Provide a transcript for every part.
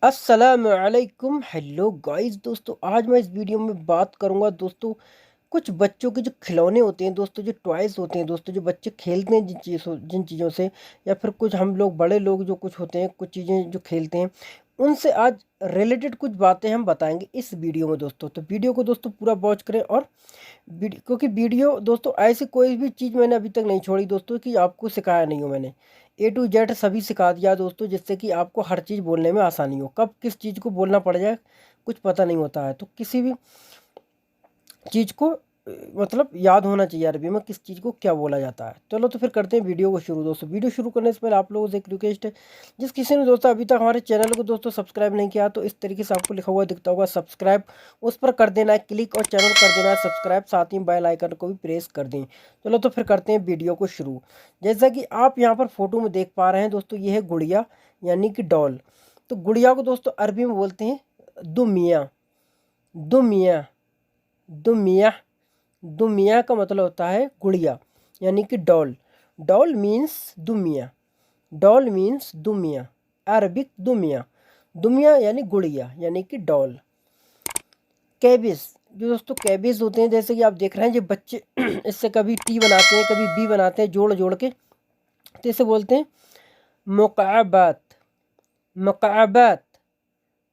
अस्सलामुअलैकुम। Hello guys दोस्तों, आज मैं इस वीडियो में बात करूंगा दोस्तों कुछ बच्चों के जो खिलौने होते हैं दोस्तों, जो टॉयज़ होते हैं दोस्तों, जो बच्चे खेलते हैं जिन चीज़ों से, या फिर कुछ हम लोग बड़े लोग जो कुछ होते हैं, कुछ चीज़ें जो खेलते हैं, उनसे आज रिलेटेड कुछ बातें हम बताएंगे इस वीडियो में दोस्तों। तो वीडियो को दोस्तों पूरा वॉच करें, और क्योंकि वीडियो दोस्तों ऐसी कोई भी चीज़ मैंने अभी तक नहीं छोड़ी दोस्तों कि आपको सिखाया नहीं हो। मैंने A to Z सभी सिखा दिया दोस्तों, जिससे कि आपको हर चीज़ बोलने में आसानी हो। कब किस चीज़ को बोलना पड़ जाए कुछ पता नहीं होता है, तो किसी भी चीज़ को मतलब याद होना चाहिए अरबी में किस चीज़ को क्या बोला जाता है। चलो तो फिर करते हैं वीडियो को शुरू दोस्तों। वीडियो शुरू करने से पहले आप लोगों से एक रिक्वेस्ट है, जिस किसी ने दोस्तों अभी तक हमारे चैनल को दोस्तों सब्सक्राइब नहीं किया, तो इस तरीके से आपको लिखा हुआ दिखता होगा सब्सक्राइब, उस पर कर देना है क्लिक, और चैनल कर देना है सब्सक्राइब, साथ ही बेल आइकन को भी प्रेस कर दें। चलो तो फिर करते हैं वीडियो को शुरू। जैसा कि आप यहाँ पर फोटो में देख पा रहे हैं दोस्तों, ये है गुड़िया यानी कि डॉल। तो गुड़िया को दोस्तों अरबी में बोलते हैं दुमिया। दुमिया दुमिया दुमिया का मतलब होता है गुड़िया यानी कि डॉल। डॉल मीन्स दुमिया। डॉल मीन्स दुमिया, अरबिक दुमिया। दुमिया यानी गुड़िया यानी कि डॉल। कैबिज, जो दोस्तों कैबिज होते हैं, जैसे कि आप देख रहे हैं, ये बच्चे इससे कभी टी बनाते हैं कभी बी बनाते हैं जोड़ जोड़ के, तो इसे बोलते हैं मुकाबात। मुकाबात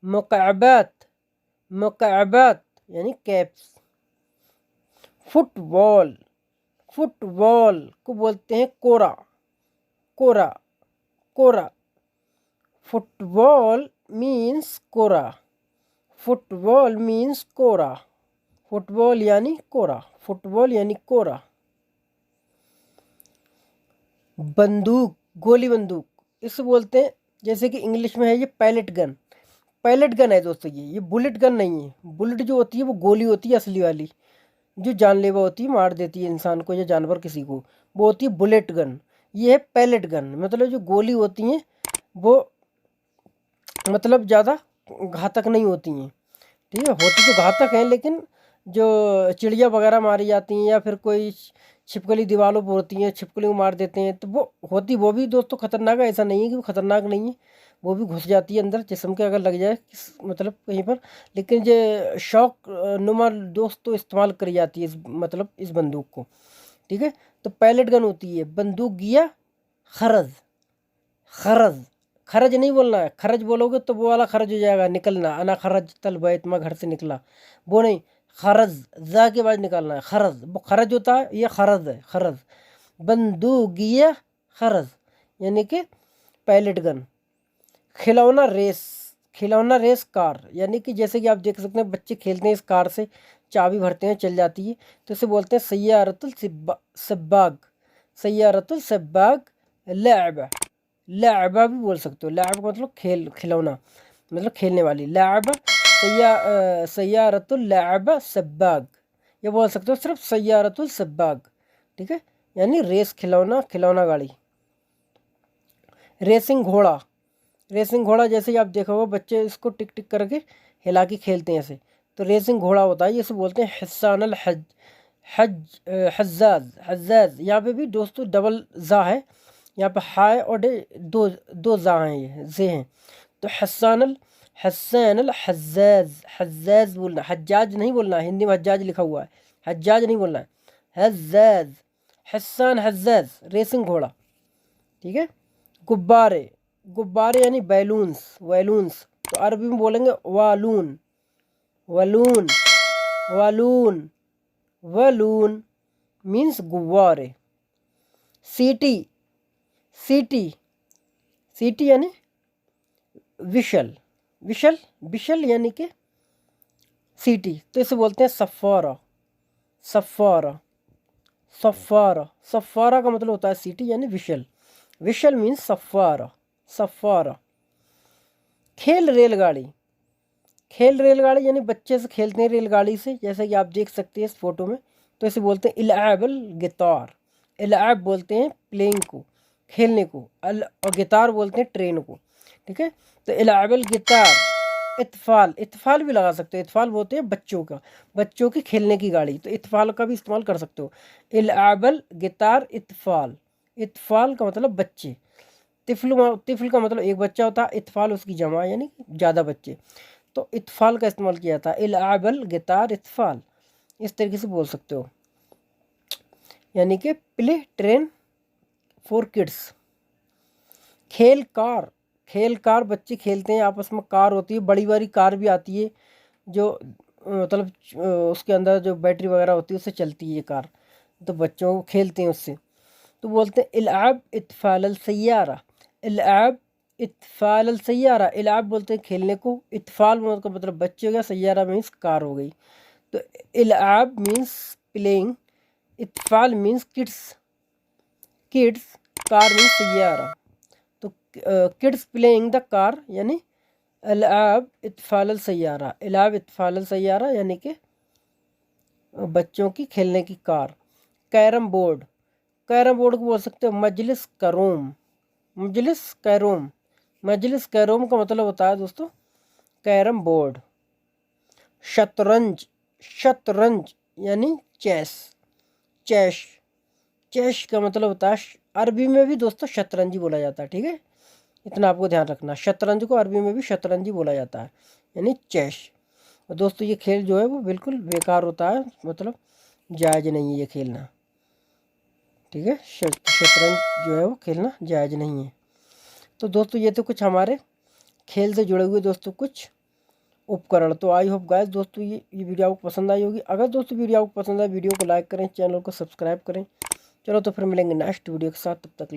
मुकाबात मुकाबात यानी कैप्स। फुटबॉल, फुटबॉल को बोलते हैं कोरा। कोरा कोरा फुटबॉल मीन्स कोरा। फुटबॉल मीन्स कोरा। फुटबॉल यानी कोरा। फुटबॉल यानी कोरा। बंदूक, गोली बंदूक, इसे बोलते हैं, जैसे कि इंग्लिश में है ये पैलेट गन। पैलेट गन है दोस्तों, ये बुलेट गन नहीं है। बुलेट जो होती है वो गोली होती है असली वाली, जो जानलेवा होती है, मार देती है इंसान को या जानवर किसी को, वो होती है बुलेट गन। ये है पैलेट गन, मतलब जो गोली होती हैं वो मतलब ज़्यादा घातक नहीं होती हैं। ठीक है, होती तो घातक है, लेकिन जो चिड़िया वगैरह मारी जाती हैं या फिर कोई छिपकली दीवारों पर होती हैं, छिपकली को मार देते हैं, तो वो भी दोस्तों खतरनाक है। ऐसा नहीं है कि वो खतरनाक नहीं है, वो भी घुस जाती है अंदर जिस्म के, अगर लग जाए मतलब कहीं पर। लेकिन ये शौक नुमा दोस्तों इस्तेमाल करी जाती है मतलब इस बंदूक को। ठीक है, तो पैलेट गन होती है। बंदूक गिया खरज। खरज, खरज नहीं बोलना है। खरज बोलोगे तो वो वाला खरज हो जाएगा, निकलना। अना खरज तल बैत, मैं घर से निकला, वो नहीं। खरज, जा के बाद निकालना है। खरज, वो खरज होता है, ये खरज है। खरज, बंदूकिया खरज यानी कि पैलेट गन। खिलौना रेस, खिलौना रेस कार, यानी कि जैसे कि आप देख सकते हैं बच्चे खेलते हैं इस कार से, चाबी भरते हैं चल जाती है, तो इसे बोलते हैं सय्यारतुल सब्बाग। सय्यारतुल सब्बाग लअबा। लअबा भी बोल सकते हो। लअब मतलब खेल, खिलौना मतलब खेलने वाली। लअबा सय्यारतुल लअबा सब्बाग, ये बोल सकते हो सिर्फ सय्यारतुल सब्बाग। ठीक है, यानी रेस खिलौना, खिलौना गाड़ी। रेसिंग घोड़ा, रेसिंग घोड़ा जैसे ही आप देखा होगा बच्चे इसको टिक टिक करके हिला के खेलते हैं ऐसे, तो रेसिंग घोड़ा होता है। इसे बोलते हैं हिस्सान अल हज। हज हज्जाज, हज्जाज यहाँ पे भी दोस्तों डबल जा है, यहाँ पे हाय और दो दो जा हैं, ये जे हैं। तो हस्सान अल हज्जाज। हज्जाज बोलना, हज्जाज नहीं बोलना। हिंदी में हज्जाज लिखा हुआ है, हज्जाज नहीं बोलना है, हज्जाज। हस्सान हज्जाज रेसिंग घोड़ा। ठीक है, गुब्बारे, गुब्बारे यानी बैलून्स। वैलून्स, तो अरबी में बोलेंगे वालून। वलून, वालून, वलून मीन्स गुब्बारे। सीटी, सीटी, सीटी यानी विशल। विशल, विशल यानी कि सीटी, तो इसे बोलते हैं सफ़ारा। सफ़ारा, सफ़ारा, सफ़ारा का मतलब होता है सीटी यानी विशल। विशल मीन्स सफ़ारा, सफ़ारा। खेल रेलगाड़ी, खेल रेलगाड़ी यानी बच्चे से खेलते हैं रेलगाड़ी से, जैसे कि आप देख सकते हैं इस फोटो में, तो इसे बोलते हैं इलाबल गिटार। इलाब बोलते हैं प्लेइंग को, खेलने को, और गिटार बोलते हैं ट्रेन को। ठीक है, तो इलाबल गिटार। इतफाल, इतफाल भी लगा सकते हो। इतफाल बोलते हैं बच्चों का, बच्चों की खेलने की गाड़ी, तो इतफाल का भी इस्तेमाल कर सकते हो। इलाबल गिटार इतफाल। इतफाल का मतलब बच्चे। तिफल का मतलब एक बच्चा होता है, इतफाल उसकी जमा यानी ज़्यादा बच्चे, तो इतफाल का इस्तेमाल किया जाता है। इलाबल गितार इतफाल, इस तरीके से बोल सकते हो। यानी कि प्ले ट्रेन फॉर किड्स। खेल कार, खेल कार बच्चे खेलते हैं आपस में, कार होती है, बड़ी बड़ी कार भी आती है जो मतलब उसके अंदर जो बैटरी वगैरह होती है उससे चलती है ये कार, तो बच्चों को खेलते हैं उससे। तो बोलते हैं इलाब इतफाल सैयारा, इलाब इतफाल सैयारा, इलाब बोलते हैं खेलने को, इतफाल का मतलब बच्चे हो गया, सैयारा मीन्स कार हो गई। तो इलाब मीन्स प्लेइंग, इतफाल means kids, kids, car means सैयारा। तो किड्स प्लेइंग द कार यानी इलाब इतफाल सैयारा, इलाब इतफाल सैयारा यानी कि बच्चों की खेलने की car. Carrom board, carrom board को बोल सकते हो मजलिस करोम, मजलिस कैरोम, मजलिस कैरोम का मतलब होता है दोस्तों कैरम बोर्ड। शतरंज, शतरंज यानी चेस, चेस, चेस का मतलब होता है, अरबी में भी दोस्तों शतरंजी बोला जाता है, ठीक है, इतना आपको ध्यान रखना। शतरंज को अरबी में भी शतरंजी बोला जाता है यानी चेस। और दोस्तों ये खेल जो है वो बिल्कुल बेकार होता है, मतलब जायज़ नहीं है ये खेलना, ठीक है। शतरंज जो है वो खेलना जायज़ नहीं है। तो दोस्तों ये तो कुछ हमारे खेल से जुड़े हुए दोस्तों कुछ उपकरण। तो आई होप गाइस दोस्तों ये वीडियो आपको पसंद आई होगी। अगर दोस्तों वीडियो आपको पसंद आए वीडियो को लाइक करें, चैनल को सब्सक्राइब करें। चलो तो फिर मिलेंगे नेक्स्ट वीडियो के साथ, तब तक